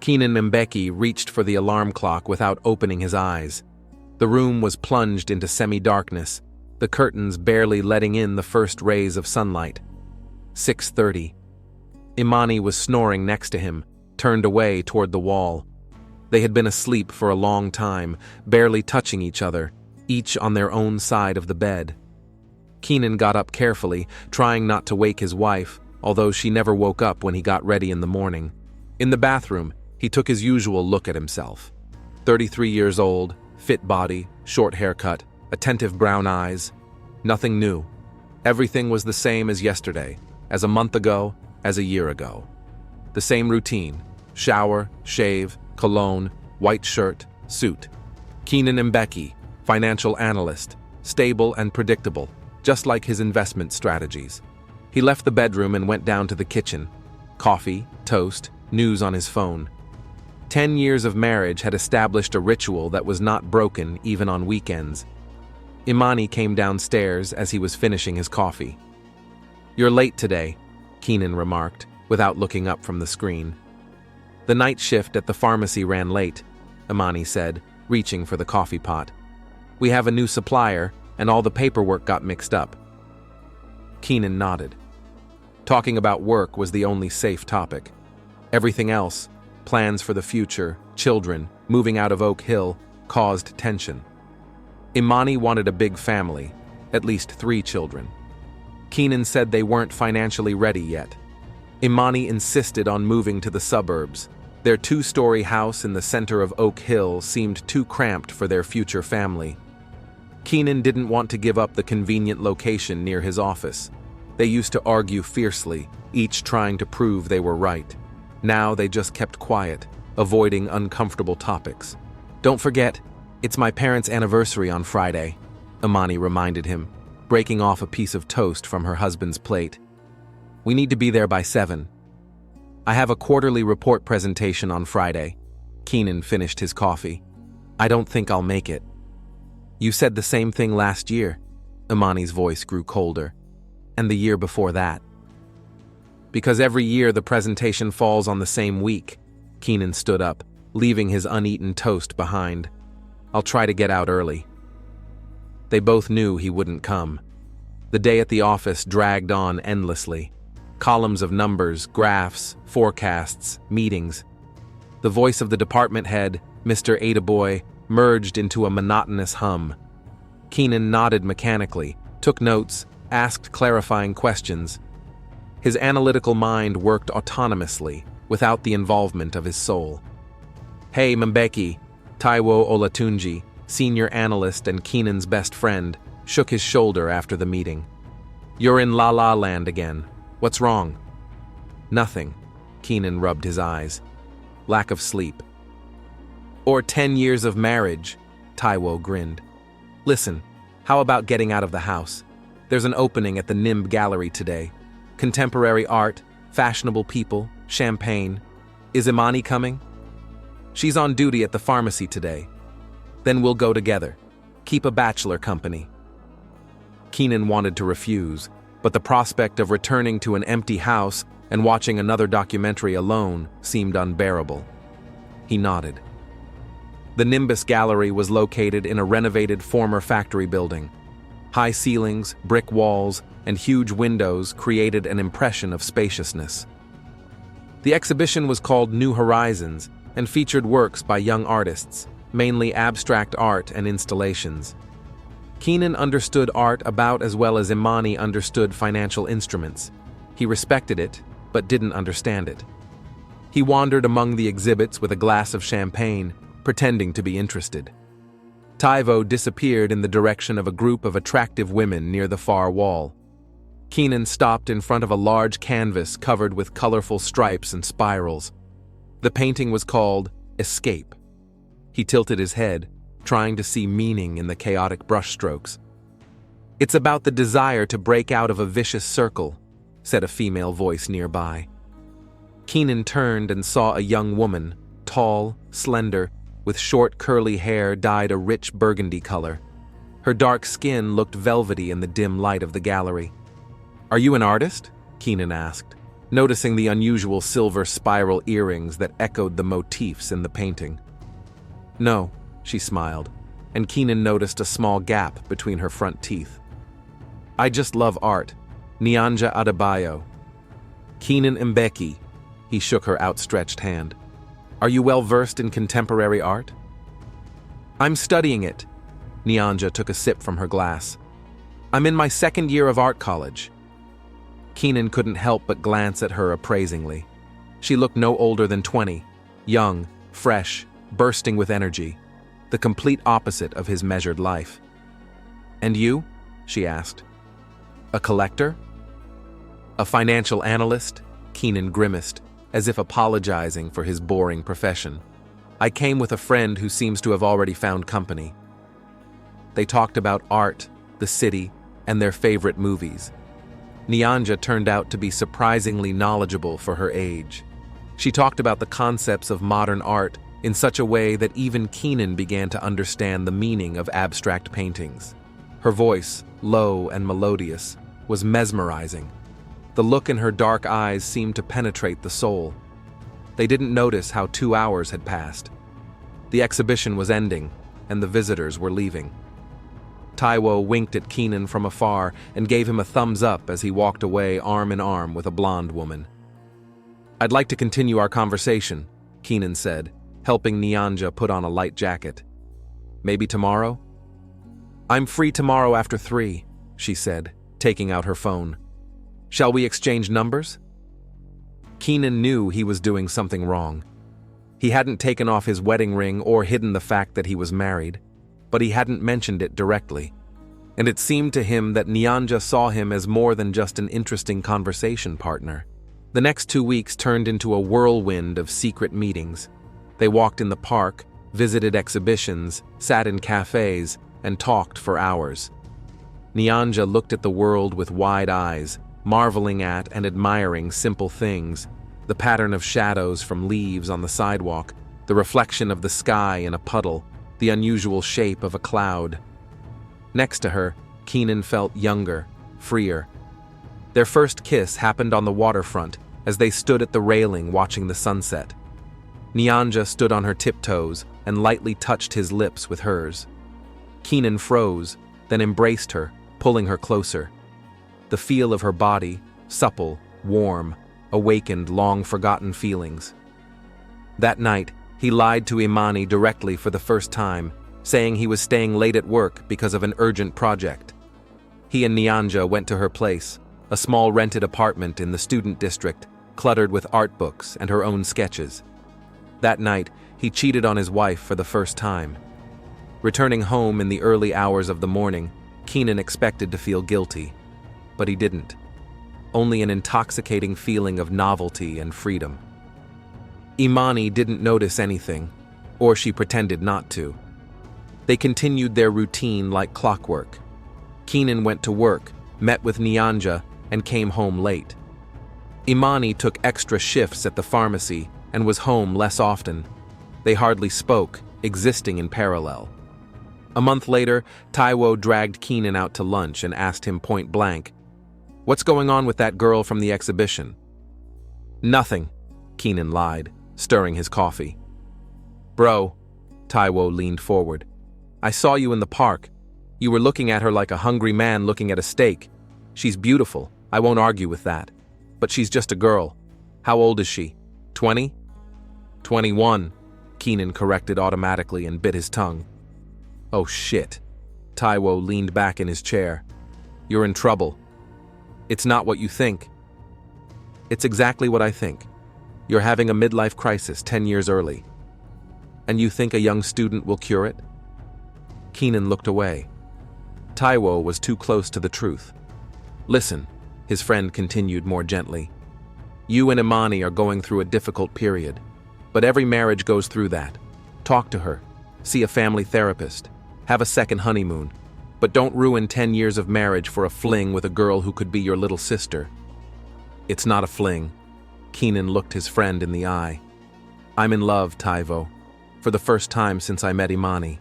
Keenan Mbeki reached for the alarm clock without opening his eyes. The room was plunged into semi-darkness, the curtains barely letting in the first rays of sunlight. 6:30. Imani was snoring next to him, turned away toward the wall. They had been asleep for a long time, barely touching each other, each on their own side of the bed. Keenan got up carefully, trying not to wake his wife, although she never woke up when he got ready in the morning. In the bathroom, he took his usual look at himself. 33 years old, fit body, short haircut, attentive brown eyes. Nothing new. Everything was the same as yesterday, as a month ago, as a year ago. The same routine: shower, shave, cologne, white shirt, suit. Keenan Mbeki, financial analyst, stable and predictable, just like his investment strategies. He left the bedroom and went down to the kitchen. Coffee, toast, news on his phone. 10 years of marriage had established a ritual that was not broken even on weekends. Imani came downstairs as he was finishing his coffee. "You're late today," Keenan remarked, without looking up from the screen. "The night shift at the pharmacy ran late," Imani said, reaching for the coffee pot. "We have a new supplier, and all the paperwork got mixed up." Keenan nodded. Talking about work was the only safe topic. Everything else, plans for the future, children, moving out of Oak Hill, caused tension. Imani wanted a big family, at least 3 children. Keenan said they weren't financially ready yet. Imani insisted on moving to the suburbs. Their 2-story house in the center of Oak Hill seemed too cramped for their future family. Keenan didn't want to give up the convenient location near his office. They used to argue fiercely, each trying to prove they were right. Now they just kept quiet, avoiding uncomfortable topics. "Don't forget, it's my parents' anniversary on Friday," Imani reminded him, breaking off a piece of toast from her husband's plate. "We need to be there by 7. "I have a quarterly report presentation on Friday." Keenan finished his coffee. "I don't think I'll make it." "You said the same thing last year." Imani's voice grew colder. "And the year before that." "Because every year the presentation falls on the same week." Keenan stood up, leaving his uneaten toast behind. "I'll try to get out early." They both knew he wouldn't come. The day at the office dragged on endlessly. Columns of numbers, graphs, forecasts, meetings. The voice of the department head, Mr. Adaboy, merged into a monotonous hum. Keenan nodded mechanically, took notes, asked clarifying questions. His analytical mind worked autonomously, without the involvement of his soul. "Hey, Mbeki," Taiwo Olatunji, senior analyst and Keenan's best friend, shook his shoulder after the meeting. "You're in La La Land again. What's wrong?" "Nothing." Keenan rubbed his eyes. "Lack of sleep." "Or 10 years of marriage," Taiwo grinned. "Listen, how about getting out of the house? There's an opening at the NIMB Gallery today. Contemporary art, fashionable people, champagne. Is Imani coming?" "She's on duty at the pharmacy today." "Then we'll go together. Keep a bachelor company." Keenan wanted to refuse, but the prospect of returning to an empty house and watching another documentary alone seemed unbearable. He nodded. The Nimbus Gallery was located in a renovated former factory building. High ceilings, brick walls, and huge windows created an impression of spaciousness. The exhibition was called New Horizons and featured works by young artists, mainly abstract art and installations. Keenan understood art about as well as Imani understood financial instruments. He respected it, but didn't understand it. He wandered among the exhibits with a glass of champagne, pretending to be interested. Taiwo disappeared in the direction of a group of attractive women near the far wall. Keenan stopped in front of a large canvas covered with colorful stripes and spirals. The painting was called Escape. He tilted his head, trying to see meaning in the chaotic brushstrokes. "It's about the desire to break out of a vicious circle," said a female voice nearby. Keenan turned and saw a young woman, tall, slender, with short curly hair dyed a rich burgundy color. Her dark skin looked velvety in the dim light of the gallery. "Are you an artist?" Keenan asked, noticing the unusual silver spiral earrings that echoed the motifs in the painting. "No," she smiled, and Keenan noticed a small gap between her front teeth. "I just love art. Nyanja Adebayo." "Keenan Mbeki," he shook her outstretched hand. "Are you well versed in contemporary art?" "I'm studying it." Nyanja took a sip from her glass. "I'm in my second year of art college." Keenan couldn't help but glance at her appraisingly. She looked no older than 20, young, fresh, bursting with energy, the complete opposite of his measured life. "And you?" she asked. "A collector?" "A financial analyst?" Keenan grimaced, as if apologizing for his boring profession. "I came with a friend who seems to have already found company." They talked about art, the city, and their favorite movies. Nyanja turned out to be surprisingly knowledgeable for her age. She talked about the concepts of modern art in such a way that even Keenan began to understand the meaning of abstract paintings. Her voice, low and melodious, was mesmerizing. The look in her dark eyes seemed to penetrate the soul. They didn't notice how 2 hours had passed. The exhibition was ending, and the visitors were leaving. Taiwo winked at Keenan from afar and gave him a thumbs up as he walked away arm in arm with a blonde woman. "I'd like to continue our conversation," Keenan said, helping Nyanja put on a light jacket. "Maybe tomorrow?" "I'm free tomorrow after 3, she said, taking out her phone. "Shall we exchange numbers?" Keenan knew he was doing something wrong. He hadn't taken off his wedding ring or hidden the fact that he was married, but he hadn't mentioned it directly. And it seemed to him that Nyanja saw him as more than just an interesting conversation partner. The next 2 weeks turned into a whirlwind of secret meetings. They walked in the park, visited exhibitions, sat in cafes, and talked for hours. Nyanja looked at the world with wide eyes, marveling at and admiring simple things: the pattern of shadows from leaves on the sidewalk, the reflection of the sky in a puddle, the unusual shape of a cloud. Next to her, Keenan felt younger, freer. Their first kiss happened on the waterfront as they stood at the railing watching the sunset. Nyanja stood on her tiptoes and lightly touched his lips with hers. Keenan froze, then embraced her, pulling her closer. The feel of her body, supple, warm, awakened long-forgotten feelings. That night, he lied to Imani directly for the first time, saying he was staying late at work because of an urgent project. He and Nyanja went to her place, a small rented apartment in the student district, cluttered with art books and her own sketches. That night, he cheated on his wife for the first time. Returning home in the early hours of the morning, Keenan expected to feel guilty, but he didn't. Only an intoxicating feeling of novelty and freedom. Imani didn't notice anything, or she pretended not to. They continued their routine like clockwork. Keenan went to work, met with Nyanja, and came home late. Imani took extra shifts at the pharmacy and was home less often. They hardly spoke, existing in parallel. A month later, Taiwo dragged Keenan out to lunch and asked him point blank, "What's going on with that girl from the exhibition?" "Nothing," Keenan lied, stirring his coffee. "Bro," Taiwo leaned forward, "I saw you in the park. You were looking at her like a hungry man looking at a steak. She's beautiful, I won't argue with that. But she's just a girl. How old is she? 20? 21, Keenan corrected automatically and bit his tongue. "Oh shit." Taiwo leaned back in his chair. "You're in trouble. It's not what you think." "It's exactly what I think. You're having a midlife crisis 10 years early. And you think a young student will cure it?" Keenan looked away. Taiwo was too close to the truth. "Listen," his friend continued more gently. "You and Imani are going through a difficult period, but every marriage goes through that. Talk to her, see a family therapist, have a second honeymoon, but don't ruin 10 years of marriage for a fling with a girl who could be your little sister." "It's not a fling." Keenan looked his friend in the eye. "I'm in love, Taiwo, for the first time since I met Imani."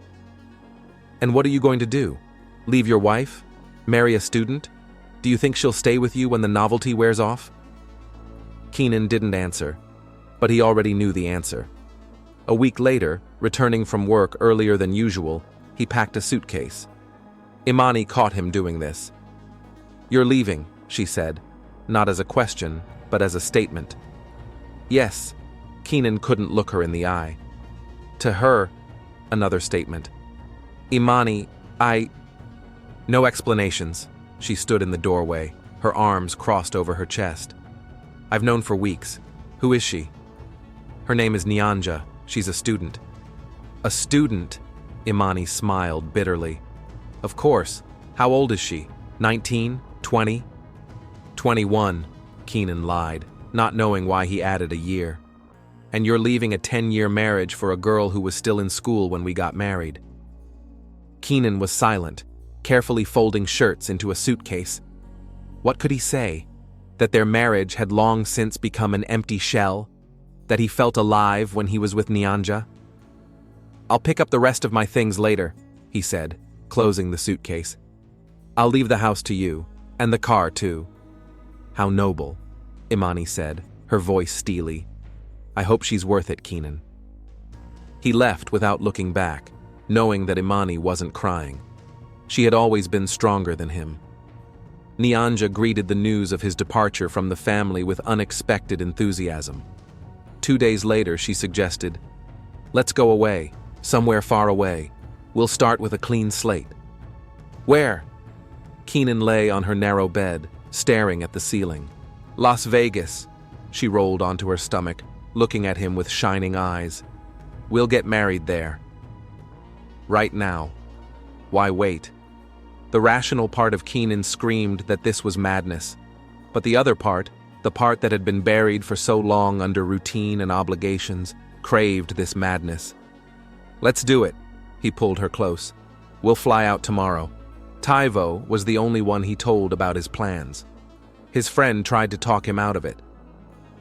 "And what are you going to do? Leave your wife? Marry a student? Do you think she'll stay with you when the novelty wears off?" Keenan didn't answer, but he already knew the answer. A week later, returning from work earlier than usual, he packed a suitcase. Imani caught him doing this. "You're leaving," she said, not as a question, but as a statement. "Yes." Keenan couldn't look her in the eye. "To her," another statement. "Imani, No explanations." She stood in the doorway, her arms crossed over her chest. "I've known for weeks. Who is she?" "Her name is Nyanja. She's a student." "A student?" Imani smiled bitterly. "Of course. How old is she? 19? 20? 21, Keenan lied, not knowing why he added a year. "And you're leaving a 10-year marriage for a girl who was still in school when we got married." Keenan was silent, carefully folding shirts into a suitcase. What could he say? That their marriage had long since become an empty shell? That he felt alive when he was with Nyanja? "I'll pick up the rest of my things later," he said, closing the suitcase. "I'll leave the house to you, and the car too." "How noble," Imani said, her voice steely. "I hope she's worth it, Keenan." He left without looking back, knowing that Imani wasn't crying. She had always been stronger than him. Nyanja greeted the news of his departure from the family with unexpected enthusiasm. 2 days later, she suggested, "Let's go away, somewhere far away. We'll start with a clean slate." "Where?" Keenan lay on her narrow bed, staring at the ceiling. "Las Vegas." She rolled onto her stomach, looking at him with shining eyes. "We'll get married there." Right now. Why wait? The rational part of Keenan screamed that this was madness. But the other part, the part that had been buried for so long under routine and obligations, craved this madness. "Let's do it." He pulled her close. "We'll fly out tomorrow." Taivo was the only one he told about his plans. His friend tried to talk him out of it.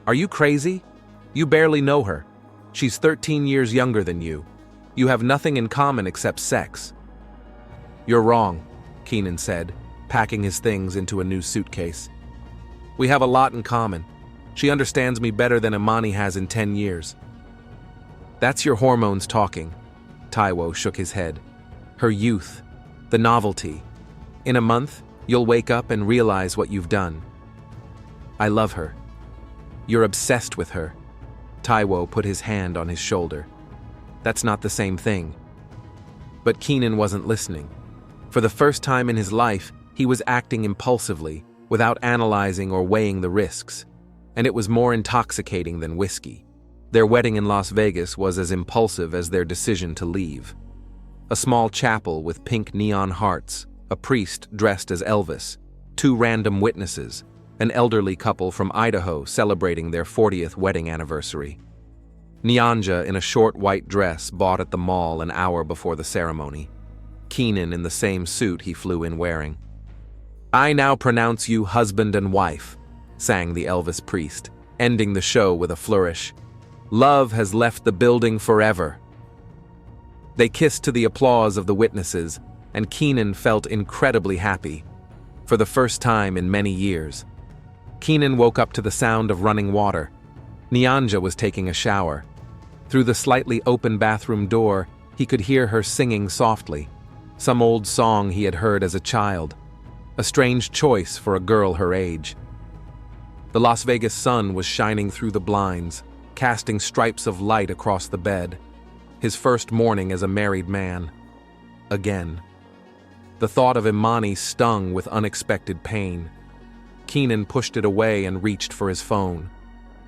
"Are you crazy? You barely know her. She's 13 years younger than you. You have nothing in common except sex." "You're wrong," Keenan said, packing his things into a new suitcase. "We have a lot in common. She understands me better than Imani has in 10 years. "That's your hormones talking." Taiwo shook his head. "Her youth, the novelty. In a month, you'll wake up and realize what you've done." "I love her." "You're obsessed with her." Taiwo put his hand on his shoulder. "That's not the same thing." But Keenan wasn't listening. For the first time in his life, he was acting impulsively, without analyzing or weighing the risks. And it was more intoxicating than whiskey. Their wedding in Las Vegas was as impulsive as their decision to leave. A small chapel with pink neon hearts, a priest dressed as Elvis, 2 random witnesses, an elderly couple from Idaho celebrating their 40th wedding anniversary. Nyanja in a short white dress bought at the mall an hour before the ceremony. Keenan in the same suit he flew in wearing. "I now pronounce you husband and wife," sang the Elvis priest, ending the show with a flourish. "Love has left the building forever." They kissed to the applause of the witnesses, and Keenan felt incredibly happy. For the first time in many years. Keenan woke up to the sound of running water. Nyanja was taking a shower. Through the slightly open bathroom door, he could hear her singing softly. Some old song he had heard as a child. A strange choice for a girl her age. The Las Vegas sun was shining through the blinds, casting stripes of light across the bed. His first morning as a married man. Again. The thought of Imani stung with unexpected pain. Keenan pushed it away and reached for his phone.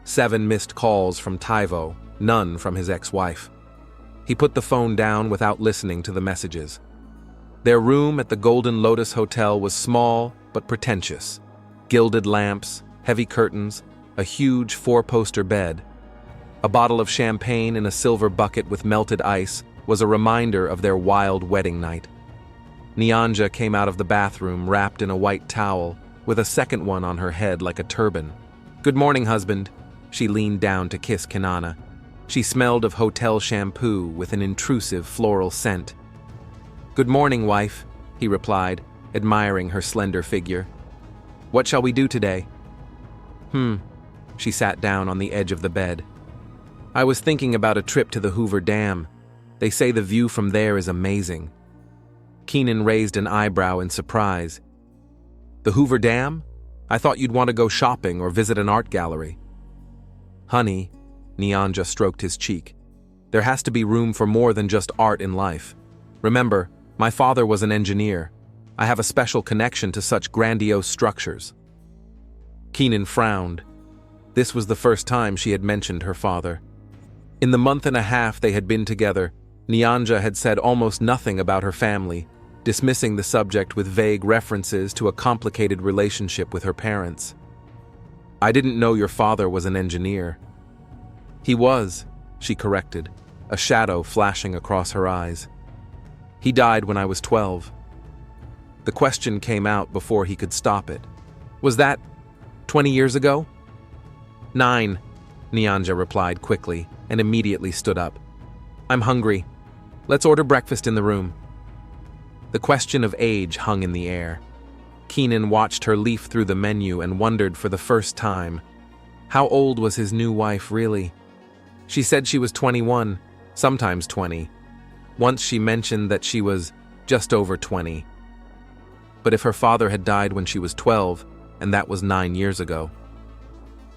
7 missed calls from Taivo, none from his ex-wife. He put the phone down without listening to the messages. Their room at the Golden Lotus Hotel was small but pretentious. Gilded lamps, heavy curtains, a huge 4-poster bed. A bottle of champagne in a silver bucket with melted ice was a reminder of their wild wedding night. Nyanja came out of the bathroom wrapped in a white towel, with a second one on her head like a turban. "Good morning, husband." She leaned down to kiss Kanana. She smelled of hotel shampoo with an intrusive floral scent. "Good morning, wife," he replied, admiring her slender figure. "What shall we do today?" She sat down on the edge of the bed. I was thinking about a trip to the Hoover Dam. They say the view from there is amazing. Keenan raised an eyebrow in surprise. The Hoover Dam? I thought you'd want to go shopping or visit an art gallery. Honey, Nyanja stroked his cheek. There has to be room for more than just art in life. Remember, my father was an engineer. I have a special connection to such grandiose structures. Keenan frowned. This was the first time she had mentioned her father. In the month and a half they had been together, Nyanja had said almost nothing about her family, dismissing the subject with vague references to a complicated relationship with her parents. I didn't know your father was an engineer. He was, she corrected, a shadow flashing across her eyes. He died when I was 12. The question came out before he could stop it. Was that 20 years ago? 9, Nyanja replied quickly and immediately stood up. I'm hungry. Let's order breakfast in the room. The question of age hung in the air. Keenan watched her leaf through the menu and wondered for the first time, how old was his new wife really? She said she was 21, sometimes 20. Once she mentioned that she was just over 20. But if her father had died when she was 12, and that was 9 years ago.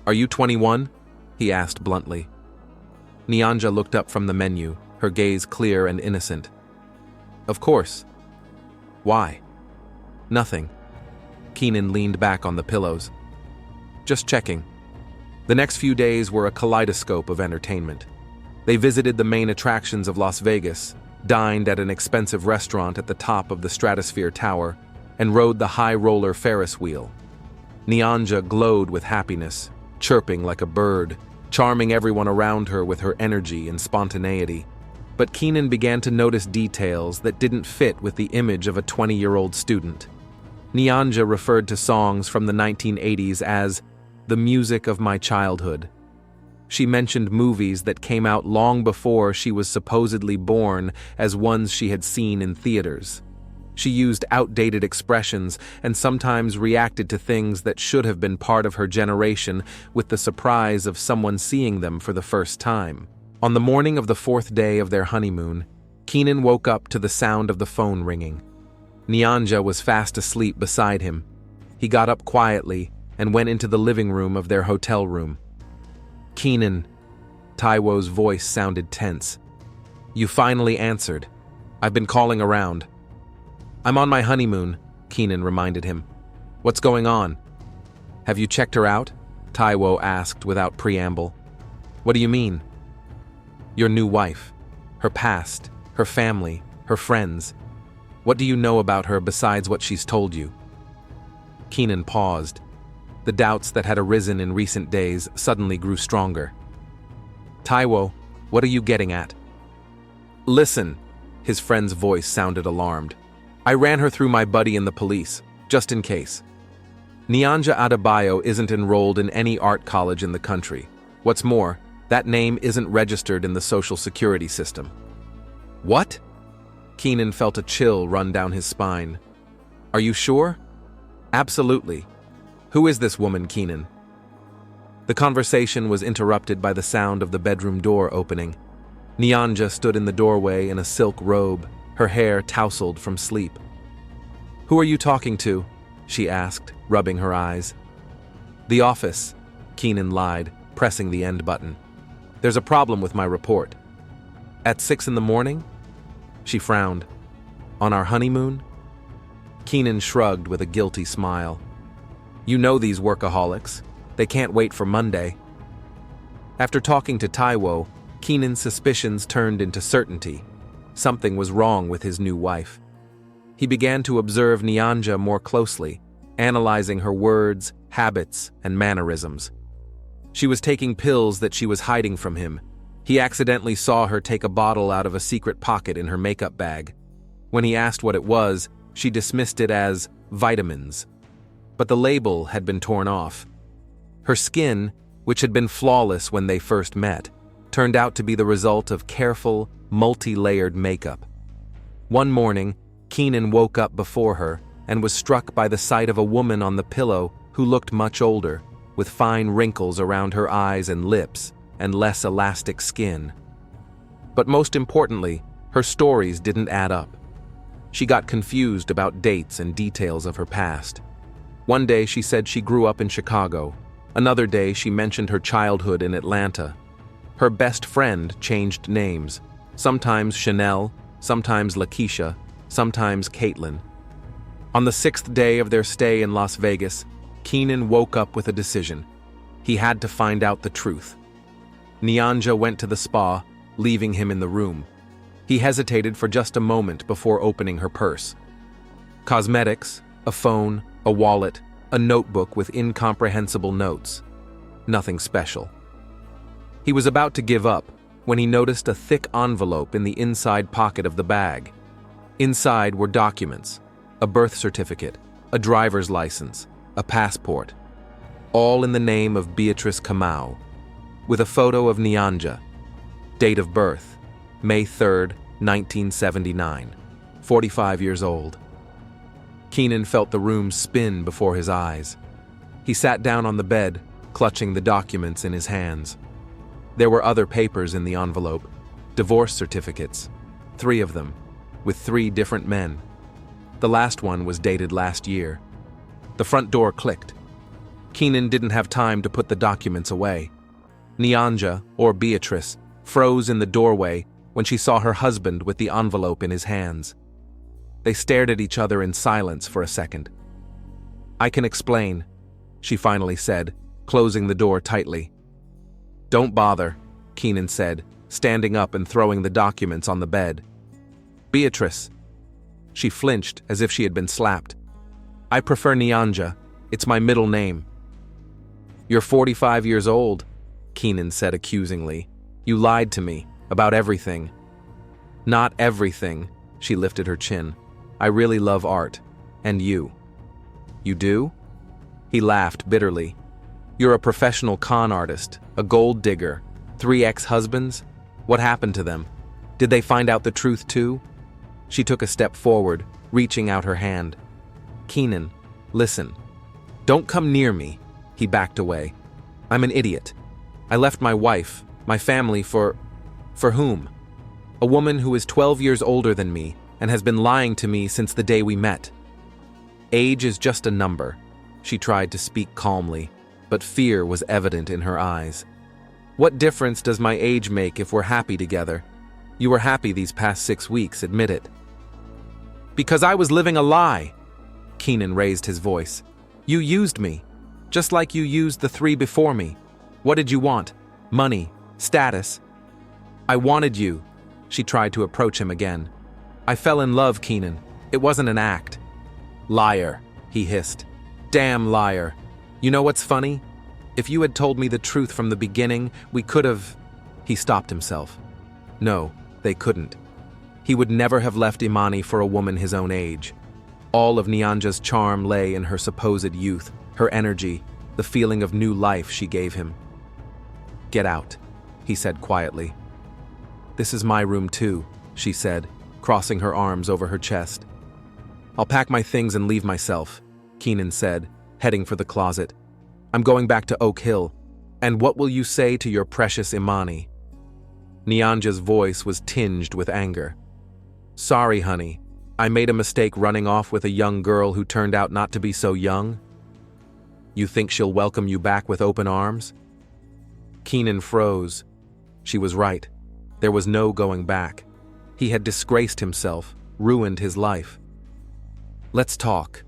Are you 21? He asked bluntly. Nyanja looked up from the menu, her gaze clear and innocent. Of course. Why? Nothing. Keenan leaned back on the pillows. Just checking. The next few days were a kaleidoscope of entertainment. They visited the main attractions of Las Vegas, dined at an expensive restaurant at the top of the Stratosphere Tower, and rode the high-roller Ferris wheel. Nyanja glowed with happiness, chirping like a bird, charming everyone around her with her energy and spontaneity. But Keenan began to notice details that didn't fit with the image of a 20-year-old student. Nyanja referred to songs from the 1980s as the music of my childhood. She mentioned movies that came out long before she was supposedly born as ones she had seen in theaters. She used outdated expressions and sometimes reacted to things that should have been part of her generation with the surprise of someone seeing them for the first time. On the morning of the 4th day of their honeymoon, Keenan woke up to the sound of the phone ringing. Nyanja was fast asleep beside him. He got up quietly and went into the living room of their hotel room. Keenan, Taiwo's voice sounded tense. You finally answered. I've been calling around. I'm on my honeymoon, Keenan reminded him. What's going on? Have you checked her out? Taiwo asked without preamble. What do you mean? Your new wife, her past, her family, her friends. What do you know about her besides what she's told you? Keenan paused. The doubts that had arisen in recent days suddenly grew stronger. Taiwo, what are you getting at? Listen, his friend's voice sounded alarmed. I ran her through my buddy in the police, just in case. Nyanja Adebayo isn't enrolled in any art college in the country. What's more, that name isn't registered in the Social Security system. What? Keenan felt a chill run down his spine. Are you sure? Absolutely. Who is this woman, Keenan? The conversation was interrupted by the sound of the bedroom door opening. Nyanja stood in the doorway in a silk robe, her hair tousled from sleep. Who are you talking to? She asked, rubbing her eyes. The office, Keenan lied, pressing the end button. There's a problem with my report. At 6 in the morning? She frowned. On our honeymoon? Keenan shrugged with a guilty smile. You know these workaholics. They can't wait for Monday. After talking to Taiwo, Keenan's suspicions turned into certainty. Something was wrong with his new wife. He began to observe Nyanja more closely, analyzing her words, habits, and mannerisms. She was taking pills that she was hiding from him. He accidentally saw her take a bottle out of a secret pocket in her makeup bag. When he asked what it was, she dismissed it as vitamins. But the label had been torn off. Her skin, which had been flawless when they first met, turned out to be the result of careful, multi-layered makeup. One morning, Keenan woke up before her and was struck by the sight of a woman on the pillow who looked much older. with fine wrinkles around her eyes and lips and less elastic skin. But most importantly, her stories didn't add up. She got confused about dates and details of her past. One day she said she grew up in Chicago. Another day she mentioned her childhood in Atlanta. Her best friend changed names, sometimes Chanel, sometimes Lakeisha, sometimes Caitlin. On the 6th day of their stay in Las Vegas, Keenan woke up with a decision. He had to find out the truth. Nyanja went to the spa, leaving him in the room. He hesitated for just a moment before opening her purse. Cosmetics, a phone, a wallet, a notebook with incomprehensible notes. Nothing special. He was about to give up when he noticed a thick envelope in the inside pocket of the bag. Inside were documents, a birth certificate, a driver's license, a passport, all in the name of Beatrice Kamau, with a photo of Nyanja. Date of birth, May 3rd, 1979, 45 years old. Keenan felt the room spin before his eyes. He sat down on the bed, clutching the documents in his hands. There were other papers in the envelope, divorce certificates, 3 of them, with 3 different men. The last one was dated last year. The front door clicked. Keenan didn't have time to put the documents away. Nyanja, or Beatrice, froze in the doorway when she saw her husband with the envelope in his hands. They stared at each other in silence for a second. "I can explain," she finally said, closing the door tightly. "Don't bother," Keenan said, standing up and throwing the documents on the bed. "Beatrice." She flinched as if she had been slapped. "I prefer Nyanja. It's my middle name." "You're 45 years old," Keenan said accusingly. "You lied to me about everything." "Not everything," she lifted her chin. "I really love art. And you." "You do?" He laughed bitterly. "You're a professional con artist, a gold digger, 3 ex-husbands? What happened to them? Did they find out the truth too?" She took a step forward, reaching out her hand. "Keenan, listen. Don't come near me." He backed away. "I'm an idiot. I left my wife, my family for whom? A woman who is 12 years older than me and has been lying to me since the day we met. Age is just a number." She tried to speak calmly, but fear was evident in her eyes. "What difference does my age make if we're happy together? You were happy these past 6 weeks, admit it." "Because I was living a lie." Keenan raised his voice. "You used me, just like you used the 3 before me. What did you want? Money? Status?" "I wanted you." She tried to approach him again. "I fell in love, Keenan. It wasn't an act." "Liar," he hissed. "Damn liar. You know what's funny? If you had told me the truth from the beginning, we could have..." He stopped himself. No, they couldn't. He would never have left Imani for a woman his own age. All of Nyanja's charm lay in her supposed youth, her energy, the feeling of new life she gave him. "Get out," he said quietly. "This is my room too," she said, crossing her arms over her chest. "I'll pack my things and leave myself," Keenan said, heading for the closet. "I'm going back to Oak Hill. And what will you say to your precious Imani?" Nyanja's voice was tinged with anger. "Sorry, honey. I made a mistake running off with a young girl who turned out not to be so young. You think she'll welcome you back with open arms?" Keenan froze. She was right. There was no going back. He had disgraced himself, ruined his life. "Let's talk."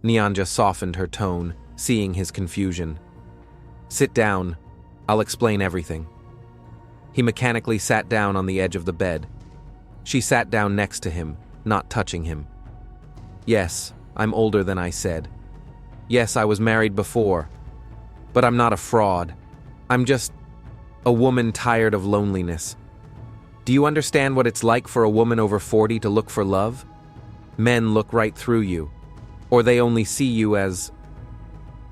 Nyanja softened her tone, seeing his confusion. "Sit down. I'll explain everything." He mechanically sat down on the edge of the bed. She sat down next to him, not touching him. "Yes, I'm older than I said. Yes, I was married before. But I'm not a fraud. I'm just a woman tired of loneliness. Do you understand what it's like for a woman over 40 to look for love? Men look right through you, or they only see you as..."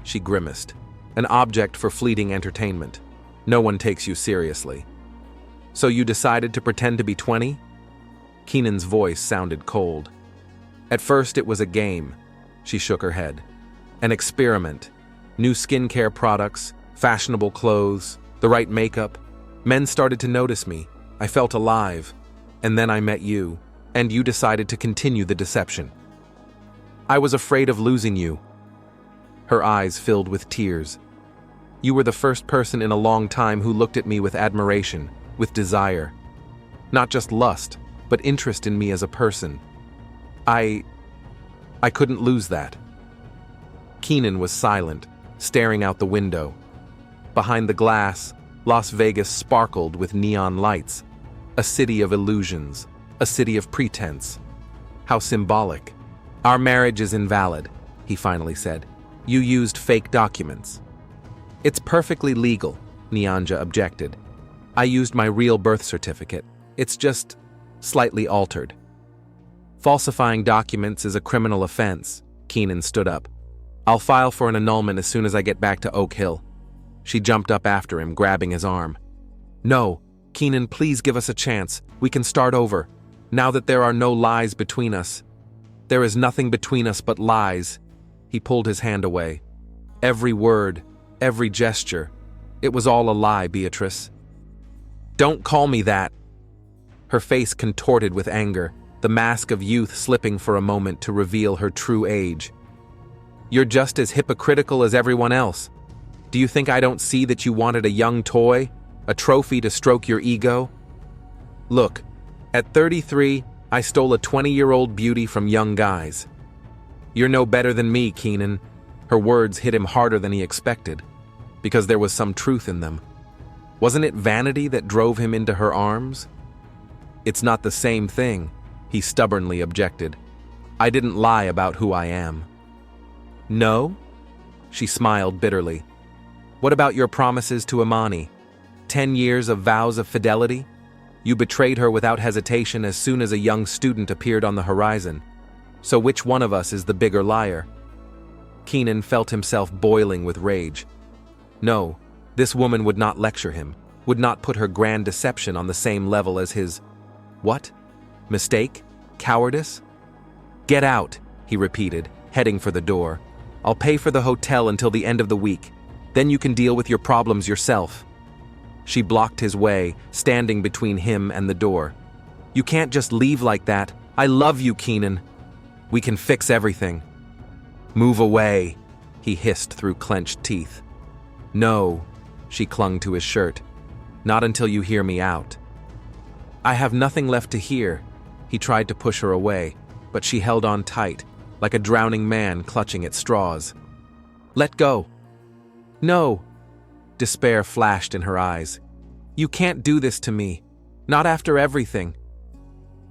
She grimaced. "An object for fleeting entertainment. No one takes you seriously. So you decided to pretend to be 20? Keenan's voice sounded cold. "At first it was a game." She shook her head. "An experiment. New skincare products, fashionable clothes, the right makeup. Men started to notice me. I felt alive. And then I met you, and you decided to continue the deception. I was afraid of losing you. Her eyes filled with tears. You were the first person in a long time who looked at me with admiration, with desire. Not just lust, but interest in me as a person. I couldn't lose that. Keenan was silent, staring out the window. Behind the glass, Las Vegas sparkled with neon lights. A city of illusions, a city of pretense. How symbolic. Our marriage is invalid, he finally said. You used fake documents. It's perfectly legal, Nyanja objected. I used my real birth certificate. It's just slightly altered. Falsifying documents is a criminal offense. Keenan stood up. I'll file for an annulment as soon as I get back to Oak Hill. She jumped up after him, grabbing his arm. No, Keenan, please give us a chance. We can start over. Now that there are no lies between us. There is nothing between us but lies. He pulled his hand away. Every word, every gesture. It was all a lie, Beatrice. Don't call me that. Her face contorted with anger, the mask of youth slipping for a moment to reveal her true age. You're just as hypocritical as everyone else. Do you think I don't see that you wanted a young toy, a trophy to stroke your ego? Look, at 33, I stole a 20-year-old beauty from young guys. You're no better than me, Keenan. Her words hit him harder than he expected, because there was some truth in them. Wasn't it vanity that drove him into her arms? It's not the same thing, he stubbornly objected. I didn't lie about who I am. No? She smiled bitterly. What about your promises to Imani? 10 years of vows of fidelity? You betrayed her without hesitation as soon as a young student appeared on the horizon. So which one of us is the bigger liar? Keenan felt himself boiling with rage. No, this woman would not lecture him, would not put her grand deception on the same level as his… What? Mistake? Cowardice? Get out, he repeated, heading for the door. I'll pay for the hotel until the end of the week. Then you can deal with your problems yourself. She blocked his way, standing between him and the door. You can't just leave like that. I love you, Keenan. We can fix everything. Move away, he hissed through clenched teeth. No, she clung to his shirt. Not until you hear me out. I have nothing left to hear. He tried to push her away, but she held on tight, like a drowning man clutching at straws. Let go. No. Despair flashed in her eyes. You can't do this to me. Not after everything.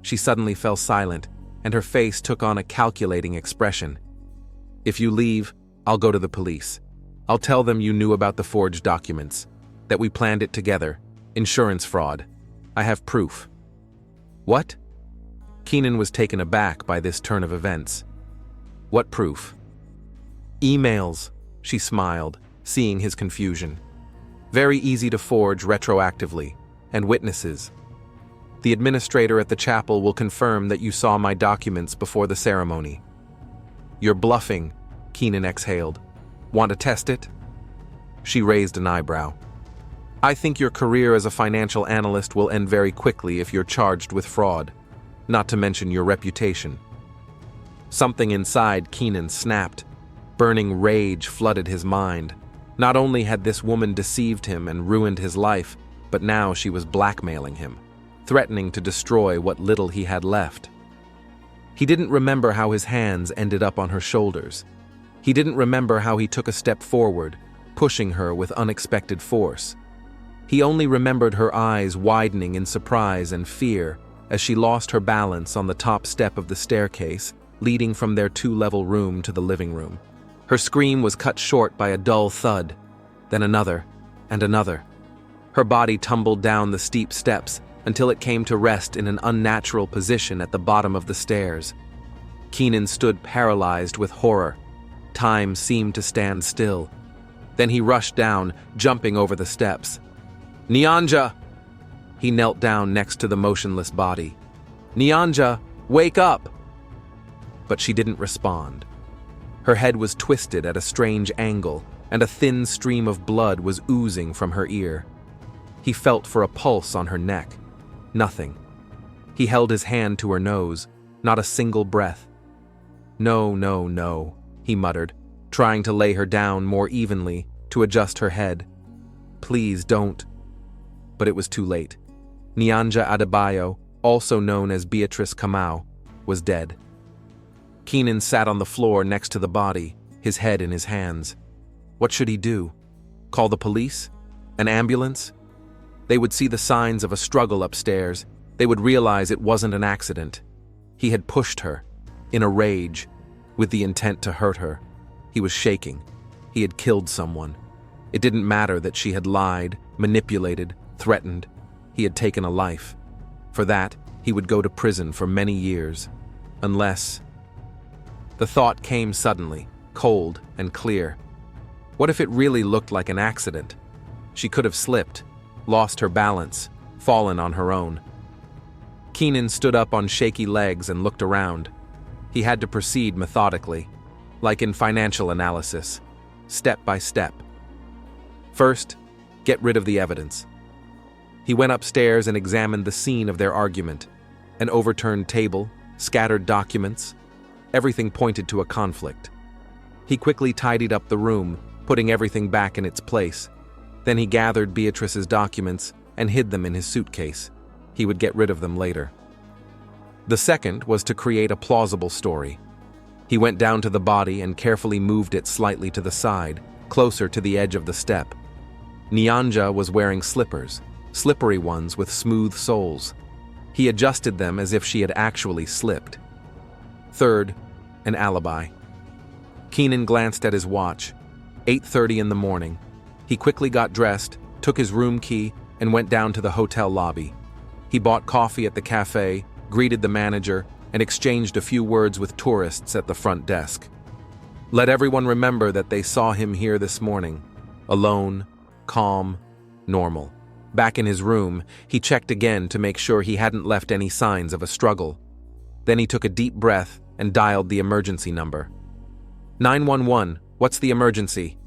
She suddenly fell silent, and her face took on a calculating expression. If you leave, I'll go to the police. I'll tell them you knew about the forged documents, that we planned it together, insurance fraud. I have proof. What? Keenan was taken aback by this turn of events. What proof? Emails, she smiled, seeing his confusion. Very easy to forge retroactively, and witnesses. The administrator at the chapel will confirm that you saw my documents before the ceremony. You're bluffing, Keenan exhaled. Want to test it? She raised an eyebrow. I think your career as a financial analyst will end very quickly if you're charged with fraud, not to mention your reputation. Something inside Keenan snapped. Burning rage flooded his mind. Not only had this woman deceived him and ruined his life, but now she was blackmailing him, threatening to destroy what little he had left. He didn't remember how his hands ended up on her shoulders. He didn't remember how he took a step forward, pushing her with unexpected force. He only remembered her eyes widening in surprise and fear as she lost her balance on the top step of the staircase leading from their two-level room to the living room. Her scream was cut short by a dull thud, then another, and another. Her body tumbled down the steep steps until it came to rest in an unnatural position at the bottom of the stairs. Keenan stood paralyzed with horror. Time seemed to stand still. Then he rushed down, jumping over the steps. Nyanja! He knelt down next to the motionless body. Nyanja, wake up! But she didn't respond. Her head was twisted at a strange angle, and a thin stream of blood was oozing from her ear. He felt for a pulse on her neck. Nothing. He held his hand to her nose, not a single breath. "No, no, no," he muttered, trying to lay her down more evenly, to adjust her head. "Please don't." But it was too late. Nyanja Adebayo, also known as Beatrice Kamau, was dead. Keenan sat on the floor next to the body, his head in his hands. What should he do? Call the police? An ambulance? They would see the signs of a struggle upstairs. They would realize it wasn't an accident. He had pushed her, in a rage, with the intent to hurt her. He was shaking. He had killed someone. It didn't matter that she had lied, manipulated, threatened. He had taken a life. For that, he would go to prison for many years. Unless... The thought came suddenly, cold and clear. What if it really looked like an accident? She could have slipped, lost her balance, fallen on her own. Keenan stood up on shaky legs and looked around. He had to proceed methodically, like in financial analysis, step by step. First, get rid of the evidence. He went upstairs and examined the scene of their argument. An overturned table, scattered documents. Everything pointed to a conflict. He quickly tidied up the room, putting everything back in its place. Then he gathered Beatrice's documents and hid them in his suitcase. He would get rid of them later. The second was to create a plausible story. He went down to the body and carefully moved it slightly to the side, closer to the edge of the step. Nyanja was wearing slippers, slippery ones with smooth soles. He adjusted them as if she had actually slipped. Third, an alibi. Keenan glanced at his watch. 8:30 in the morning. He quickly got dressed, took his room key, and went down to the hotel lobby. He bought coffee at the cafe, greeted the manager, and exchanged a few words with tourists at the front desk. Let everyone remember that they saw him here this morning. Alone, calm, normal. Back in his room, he checked again to make sure he hadn't left any signs of a struggle. Then he took a deep breath and dialed the emergency number. 911, what's the emergency?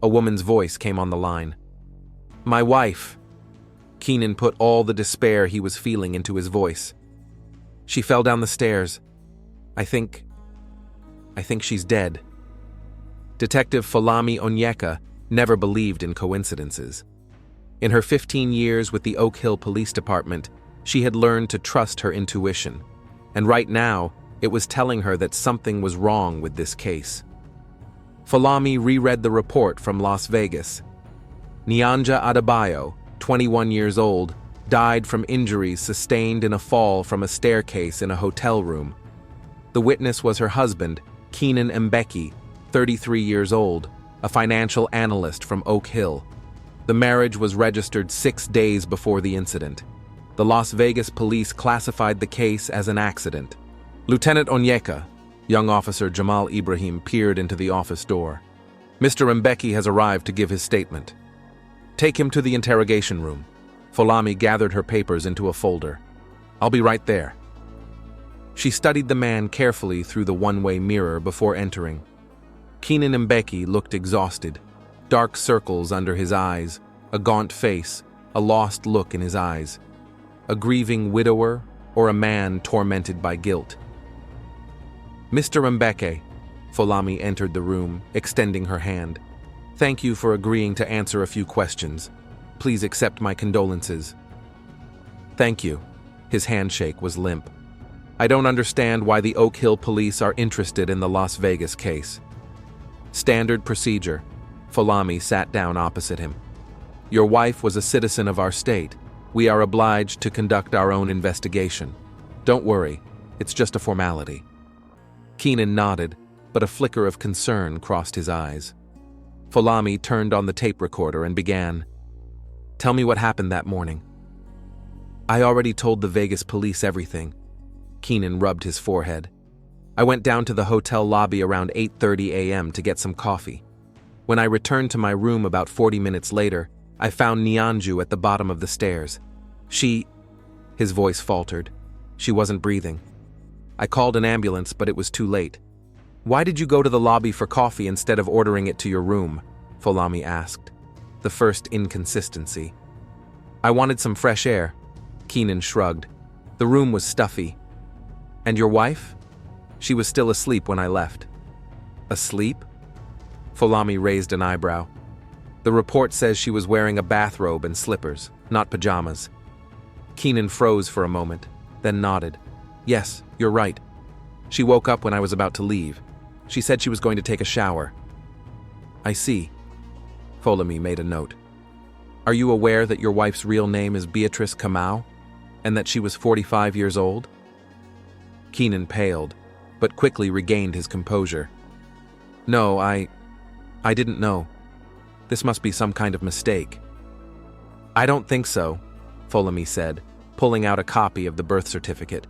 A woman's voice came on the line. My wife. Keenan put all the despair he was feeling into his voice. She fell down the stairs. I think she's dead. Detective Folami Onyeka never believed in coincidences. In her 15 years with the Oak Hill Police Department, she had learned to trust her intuition. And right now, it was telling her that something was wrong with this case. Folami reread the report from Las Vegas. Nyanja Adebayo, 21 years old, died from injuries sustained in a fall from a staircase in a hotel room. The witness was her husband, Keenan Mbeki, 33 years old, a financial analyst from Oak Hill. The marriage was registered 6 days before the incident. The Las Vegas police classified the case as an accident. Lieutenant Onyeka, young officer Jamal Ibrahim, peered into the office door. Mr. Mbeki has arrived to give his statement. Take him to the interrogation room. Folami gathered her papers into a folder. I'll be right there. She studied the man carefully through the one-way mirror before entering. Keenan Mbeki looked exhausted. Dark circles under his eyes, a gaunt face, a lost look in his eyes. A grieving widower or a man tormented by guilt. Mr. Mbeki, Folami entered the room, extending her hand. Thank you for agreeing to answer a few questions. Please accept my condolences. Thank you. His handshake was limp. I don't understand why the Oak Hill police are interested in the Las Vegas case. Standard procedure. Folami sat down opposite him. Your wife was a citizen of our state. We are obliged to conduct our own investigation. Don't worry, it's just a formality. Keenan nodded, but a flicker of concern crossed his eyes. Folami turned on the tape recorder and began. Tell me what happened that morning. I already told the Vegas police everything. Keenan rubbed his forehead. I went down to the hotel lobby around 8:30 a.m. to get some coffee. When I returned to my room about 40 minutes later, I found Nyanju at the bottom of the stairs. His voice faltered. She wasn't breathing. I called an ambulance, but it was too late. Why did you go to the lobby for coffee instead of ordering it to your room? Folami asked, the first inconsistency. I wanted some fresh air. Keenan shrugged. The room was stuffy. And your wife? She was still asleep when I left. Asleep? Folami raised an eyebrow. The report says she was wearing a bathrobe and slippers, not pajamas. Keenan froze for a moment, then nodded. Yes, you're right. She woke up when I was about to leave. She said she was going to take a shower. I see. Folami made a note. Are you aware that your wife's real name is Beatrice Kamau, and that she was 45 years old? Keenan paled, but quickly regained his composure. No, I didn't know. This must be some kind of mistake. I don't think so, Folami said, pulling out a copy of the birth certificate.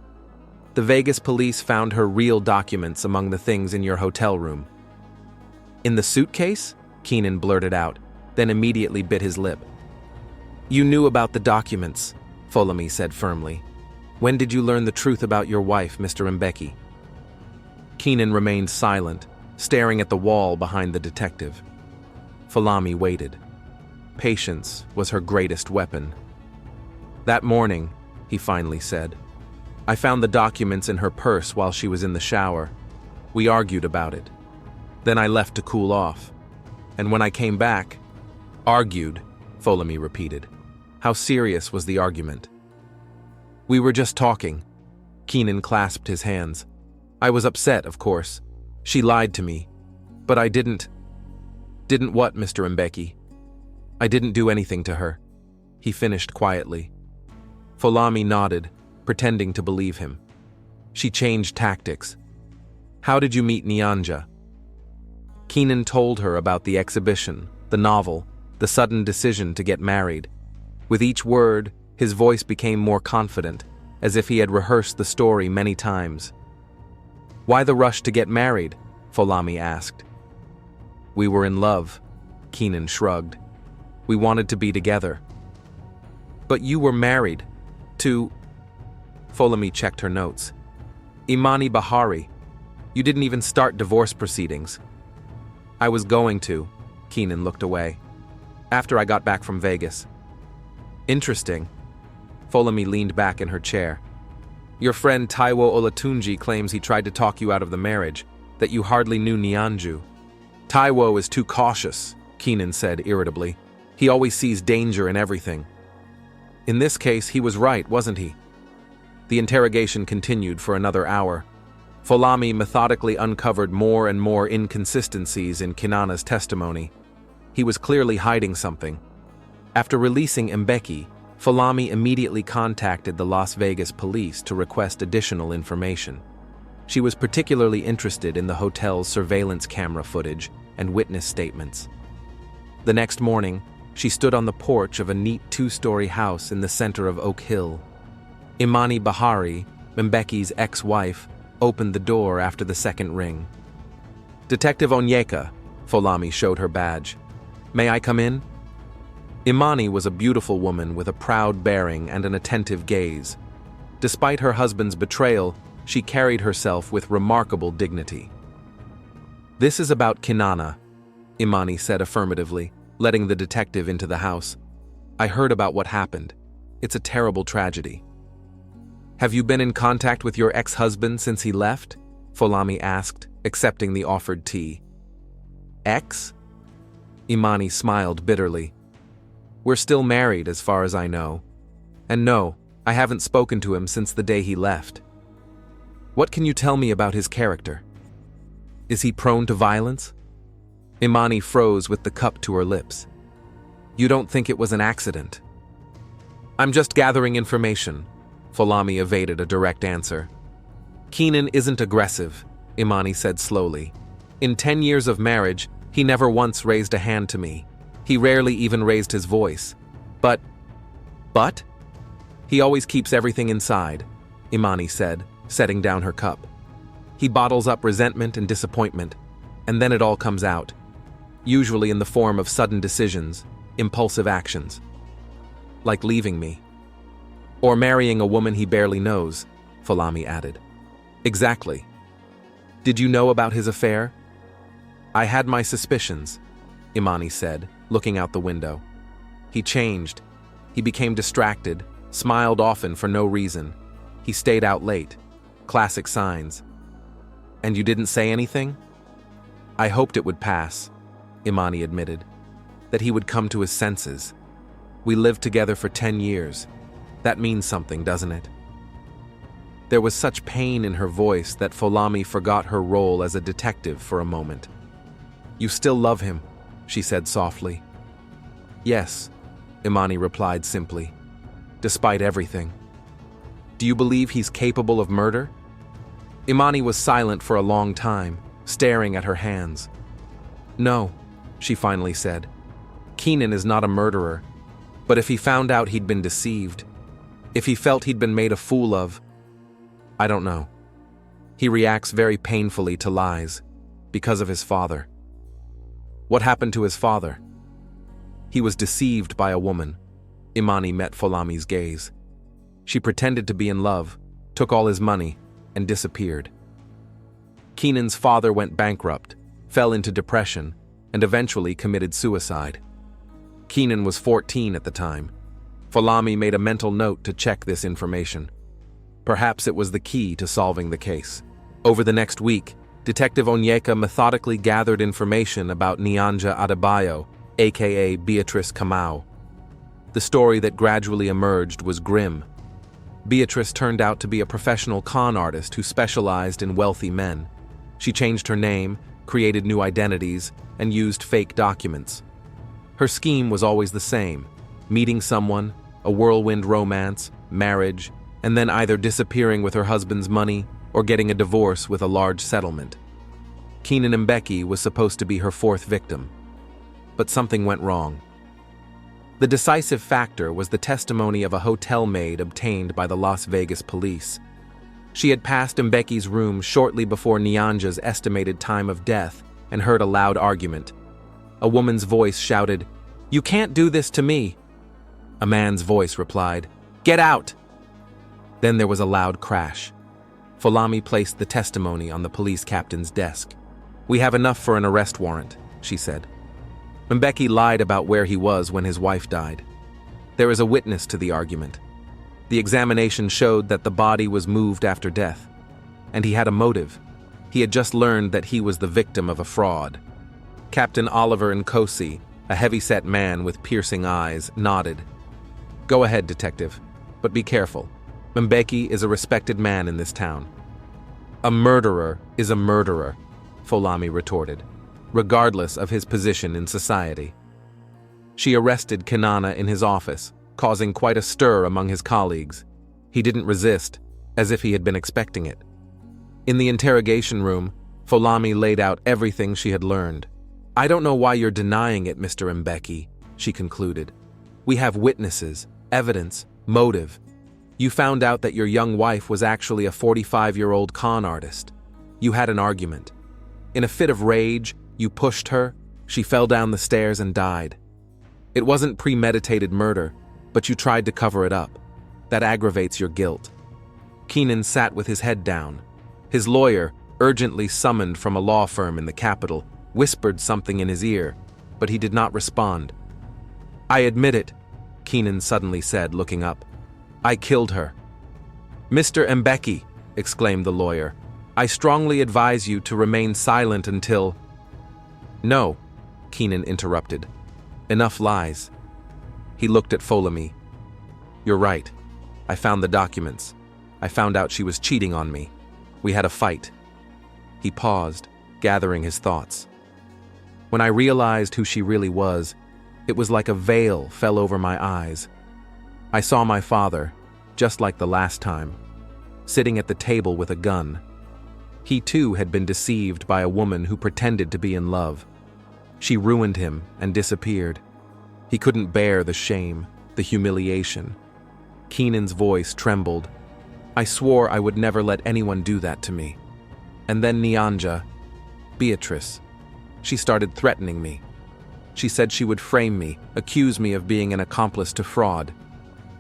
The Vegas police found her real documents among the things in your hotel room. In the suitcase? Keenan blurted out, then immediately bit his lip. You knew about the documents, Folami said firmly. When did you learn the truth about your wife, Mr. Mbeki? Keenan remained silent, staring at the wall behind the detective. Folami waited. Patience was her greatest weapon. That morning, he finally said, I found the documents in her purse while she was in the shower. We argued about it. Then I left to cool off. And when I came back, argued, Folami repeated. How serious was the argument? We were just talking. Keenan clasped his hands. I was upset, of course. She lied to me. But I didn't. Didn't what, Mr. Mbeki? I didn't do anything to her. He finished quietly. Folami nodded, pretending to believe him. She changed tactics. How did you meet Nyanja? Keenan told her about the exhibition, the novel, the sudden decision to get married. With each word, his voice became more confident, as if he had rehearsed the story many times. Why the rush to get married? Folami asked. We were in love, Keenan shrugged. We wanted to be together. But you were married to... Folami checked her notes. Imani Bahari. You didn't even start divorce proceedings. I was going to. Keenan looked away. After I got back from Vegas. Interesting. Folami leaned back in her chair. Your friend Taiwo Olatunji claims he tried to talk you out of the marriage, that you hardly knew Nyanju. Taiwo is too cautious, Keenan said irritably. He always sees danger in everything. In this case, he was right, wasn't he? The interrogation continued for another hour. Folami methodically uncovered more and more inconsistencies in Kinana's testimony. He was clearly hiding something. After releasing Mbeki, Folami immediately contacted the Las Vegas police to request additional information. She was particularly interested in the hotel's surveillance camera footage and witness statements. The next morning, she stood on the porch of a neat two-story house in the center of Oak Hill. Imani Bahari, Mbeki's ex-wife, opened the door after the second ring. Detective Onyeka, Folami showed her badge. May I come in? Imani was a beautiful woman with a proud bearing and an attentive gaze. Despite her husband's betrayal, she carried herself with remarkable dignity. This is about Kinana, Imani said affirmatively, letting the detective into the house. I heard about what happened. It's a terrible tragedy. Have you been in contact with your ex-husband since he left? Folami asked, accepting the offered tea. Ex? Imani smiled bitterly. We're still married as far as I know. And no, I haven't spoken to him since the day he left. What can you tell me about his character? Is he prone to violence? Imani froze with the cup to her lips. You don't think it was an accident? I'm just gathering information. Folami evaded a direct answer. Keenan isn't aggressive, Imani said slowly. In 10 years of marriage, he never once raised a hand to me. He rarely even raised his voice. But? He always keeps everything inside, Imani said, setting down her cup. He bottles up resentment and disappointment, and then it all comes out, usually in the form of sudden decisions, impulsive actions. Like leaving me. Or marrying a woman he barely knows, Folami added. Exactly. Did you know about his affair? I had my suspicions. Imani said, looking out the window. He changed. He became distracted, smiled often for no reason. He stayed out late. Classic signs. And you didn't say anything? I hoped it would pass, Imani admitted. That he would come to his senses. We lived together for 10 years. That means something, doesn't it? There was such pain in her voice that Folami forgot her role as a detective for a moment. You still love him, she said softly. Yes, Imani replied simply. Despite everything. Do you believe he's capable of murder? Imani was silent for a long time, staring at her hands. No, she finally said. Keenan is not a murderer. But if he found out he'd been deceived, if he felt he'd been made a fool of, I don't know. He reacts very painfully to lies, because of his father. What happened to his father? He was deceived by a woman. Imani met Folami's gaze. She pretended to be in love, took all his money, and disappeared. Keenan's father went bankrupt, fell into depression, and eventually committed suicide. Keenan was 14 at the time. Folami made a mental note to check this information. Perhaps it was the key to solving the case. Over the next week, Detective Onyeka methodically gathered information about Nyanja Adebayo, aka Beatrice Kamau. The story that gradually emerged was grim. Beatrice turned out to be a professional con artist who specialized in wealthy men. She changed her name, created new identities, and used fake documents. Her scheme was always the same: meeting someone, a whirlwind romance, marriage, and then either disappearing with her husband's money or getting a divorce with a large settlement. Keenan Mbeki was supposed to be her fourth victim. But something went wrong. The decisive factor was the testimony of a hotel maid obtained by the Las Vegas police. She had passed Mbeki's room shortly before Nyanja's estimated time of death and heard a loud argument. A woman's voice shouted, "You can't do this to me." A man's voice replied, "Get out!" Then there was a loud crash. Folami placed the testimony on the police captain's desk. "We have enough for an arrest warrant," she said. Mbeki lied about where he was when his wife died. There is a witness to the argument. The examination showed that the body was moved after death. And he had a motive. He had just learned that he was the victim of a fraud. Captain Oliver Nkosi, a heavy-set man with piercing eyes, nodded. "Go ahead, detective, but be careful. Mbeki is a respected man in this town." "A murderer is a murderer," Folami retorted, regardless of his position in society. She arrested Kenana in his office, causing quite a stir among his colleagues. He didn't resist, as if he had been expecting it. In the interrogation room, Folami laid out everything she had learned. "I don't know why you're denying it, Mr. Mbeki," she concluded. "We have witnesses, evidence, motive. You found out that your young wife was actually a 45-year-old con artist. You had an argument. In a fit of rage, you pushed her, she fell down the stairs and died. It wasn't premeditated murder, but you tried to cover it up. That aggravates your guilt." Keenan sat with his head down. His lawyer, urgently summoned from a law firm in the capital, whispered something in his ear, but he did not respond. "I admit it," Keenan suddenly said, looking up. "I killed her." "Mr. Mbeki," exclaimed the lawyer, "I strongly advise you to remain silent until—" "No," Keenan interrupted. "Enough lies." He looked at Folami. "You're right. I found the documents. I found out she was cheating on me. We had a fight." He paused, gathering his thoughts. "When I realized who she really was, it was like a veil fell over my eyes. I saw my father, just like the last time, sitting at the table with a gun. He too had been deceived by a woman who pretended to be in love. She ruined him and disappeared. He couldn't bear the shame, the humiliation." Keenan's voice trembled. "I swore I would never let anyone do that to me. And then Nyanja, Beatrice, she started threatening me. She said she would frame me, accuse me of being an accomplice to fraud,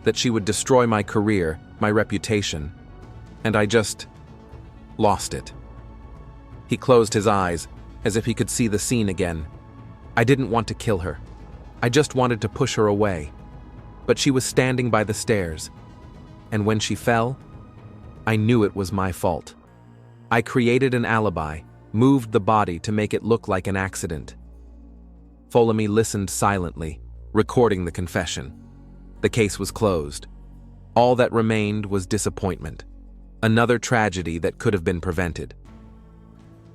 that she would destroy my career, my reputation. And I just lost it." He closed his eyes, as if he could see the scene again. I didn't want to kill her. I just wanted to push her away. But she was standing by the stairs, and when she fell, I knew it was my fault. I created an alibi, moved the body to make it look like an accident. Folamy listened silently, recording the confession. The case was closed. All that remained was disappointment. Another tragedy that could have been prevented.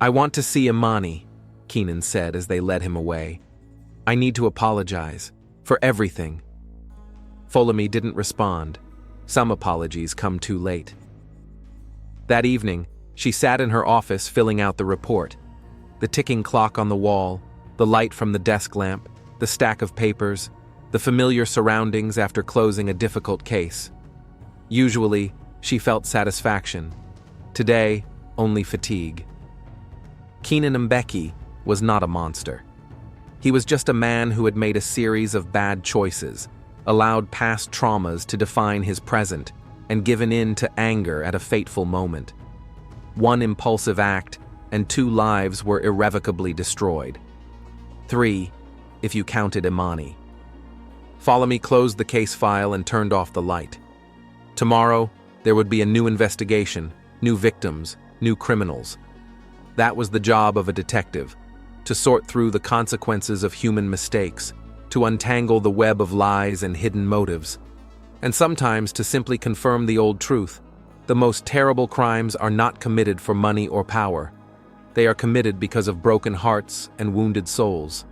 "I want to see Imani," Keenan said as they led him away. "I need to apologize for everything." Folamy didn't respond. Some apologies come too late. That evening, she sat in her office filling out the report. The ticking clock on the wall, the light from the desk lamp, the stack of papers, the familiar surroundings after closing a difficult case. Usually, she felt satisfaction. Today, only fatigue. Keenan Mbeki was not a monster. He was just a man who had made a series of bad choices, allowed past traumas to define his present, and given in to anger at a fateful moment. One impulsive act, and 2 lives were irrevocably destroyed. 3, if you counted Imani. Folamy closed the case file and turned off the light. Tomorrow, there would be a new investigation, new victims, new criminals. That was the job of a detective, to sort through the consequences of human mistakes, to untangle the web of lies and hidden motives, and sometimes to simply confirm the old truth. The most terrible crimes are not committed for money or power. They are committed because of broken hearts and wounded souls.